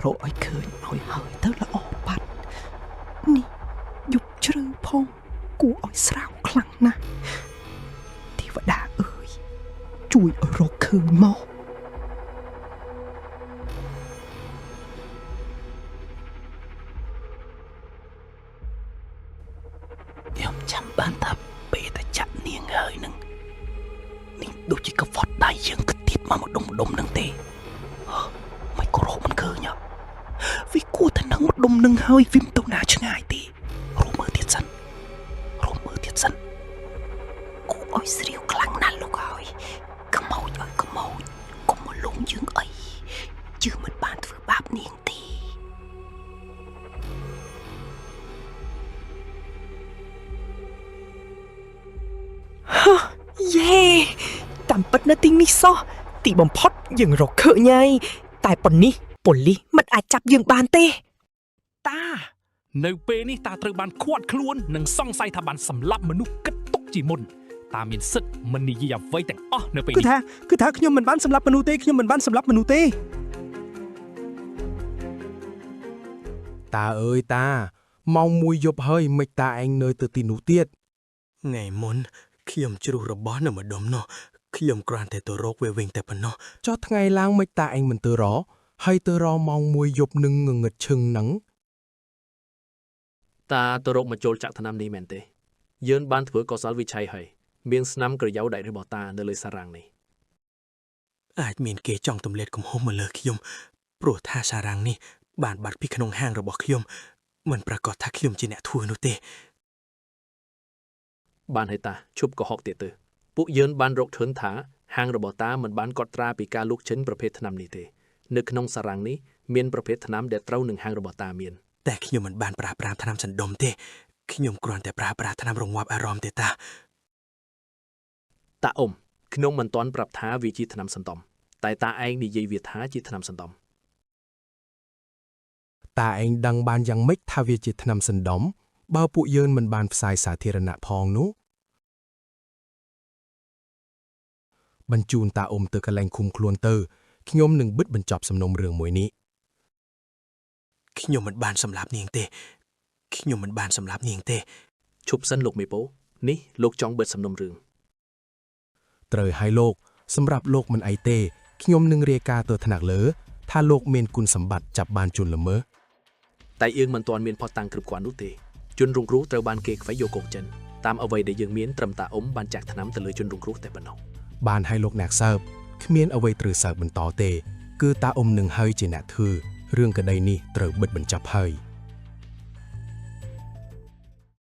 រកឲ្យឃើញឲ្យហើយទៅល្អបាត់នេះយប់ជ្រៅផងគួរឲ្យស្រាវខ្លាំងណាស់ទេវតាអើយជួយឲ្យរកឃើញមកខ្ញុំចាំបានថាពេលតែចាក់នាងហើយនឹងនេះដូចជាកវត្តដៃយើងគិតទៀតមកដុំនឹងទេមិនក៏រកមិនឃើញវាគួរតែនឹងដុំនឹងហើយវាមិនទៅណាឆ្ងាយទេរកមើលទៀតសិនគួរឲ្យស្រាវខ្លាំងណាស់លោកហើយខ្មោចឲ្យកុំមកលងយើងអីយើងមិនបានធ្វើបាបនាងទេយេតាមពិតនៅទីនេះសោះទីបំផុតយើងរកឃើញហើយតែប៉ុណ្នេះប៉ូលីសមិនអាចចាប់យើងបានទេតានៅពេលនេះតាត្រូវបានឃាត់ខ្លួននិងសង្ស័យថាបានសម្លាប់មនុស្សគិតទុកជាមុនតាមានសិទ្ធិមិននិយាយអ្វីទាំងអស់នៅពេលនេះគឺថាខ្ញុំមិនបានសម្លាប់មនុស្សទេតាអើយតាម៉ោង1យប់ហើយមិនតាឯងនៅទៅទីនោះទៀតថ្ងៃមុនខ្ញុំជ្រុះរបស់នៅម្ដុំនោះខ្ញុំគ្រាន់តែទៅរកវាវិញតែប៉ុណ្ណោះចុះថ្ងៃឡើងមិនតាឯងមិនទៅរកហើយទៅរកម៉ោង1យប់នឹងងងឹតឈឹងហ្នឹងតាទៅរកមកចូលចាក់ថ្នាំនេះមែនទេយើងបានធ្វើកុសលវិឆ័យហើយមានស្នាមក្រយ៉ៅដៃរបស់តានៅលើសារ៉ាំងនេះអាចមានគេចង់ទម្លាក់កំហុសមកលើខ្ញុំព្រោះថាសារ៉ាំងនេះបានបាត់ពីក្នុងហាងរបស់ខ្ញុំមិនប្រកាសថាខ្ញុំជាអ្នកធ្វើនោះទេបានហើយតាឈប់កុហកទៀតទៅពួកយើងបានរកឃើញថាហាងរបស់តាមិនបានកត់ត្រាពីការលូកចិនប្រភេទថ្នាំនេះទេនៅក្នុងសារ៉ាំងនេះមានប្រភេទថ្នាំដែលត្រូវនឹងហាងរបស់តាមានតែខ្ញុំមិនបានប្រើប្រាស់ថ្នាំសណ្ដុំទេខ្ញុំគ្រាន់តែប្រើប្រាស់ថ្នាំរងាប់អារម្មណ៍ទេតាអ៊ំខ្ញុំមិនទាន់ប្រាប់ថាវាជាថ្នាំសណ្ដុំតែតាឯងនិយាយវាថាជាថ្នាំសណ្ដុំតាឯងដឹងបានយ៉ាងម៉េចថាវាជាថ្នាំសណ្ដុំបើពួកយើងមិនបានផ្សាយសាធារណៈផងនោះបញ្ជូនតាអ៊ំទៅកន្លែងឃុំខ្លួនទៅខ្ញុំនឹងបិទបញ្ចប់សំណុំរឿងមួយនេះខ្ញុំមិនបានសម្លាប់នាងទេឈប់សិនលោកមេប៉ូនេះលោកចង់បិទសំណុំរឿងត្រូវហើយលោកសម្រាប់លោកមិនអីទេខ្ញុំនឹងរាយការណ៍ទៅថ្នាក់លើថាលោកមានគុណសម្បត្តិចាប់បានជនល្មើសតែយើងមិនទាន់មានផុសតាំងគ្រប់គ្រាន់នោះទេជនរងគ្រោះត្រូវបានគេខ្វែងយកកូនចិនតាមអ្វីដែលយើងមានត្រឹមតាអ៊ំបានចាក់ថ្នាំទៅលើជនរងគ្រោះតែប៉ុណ្ណោះបានឲ្យលោកអ្នកសើបគ្មានអ្វីត្រូវសើបបន្តទេគឺតាអ៊ំនឹងហើយជាអ្នកធ្វើរឿងក្តីនេះត្រូវបិទបញ្ចប់ហើយ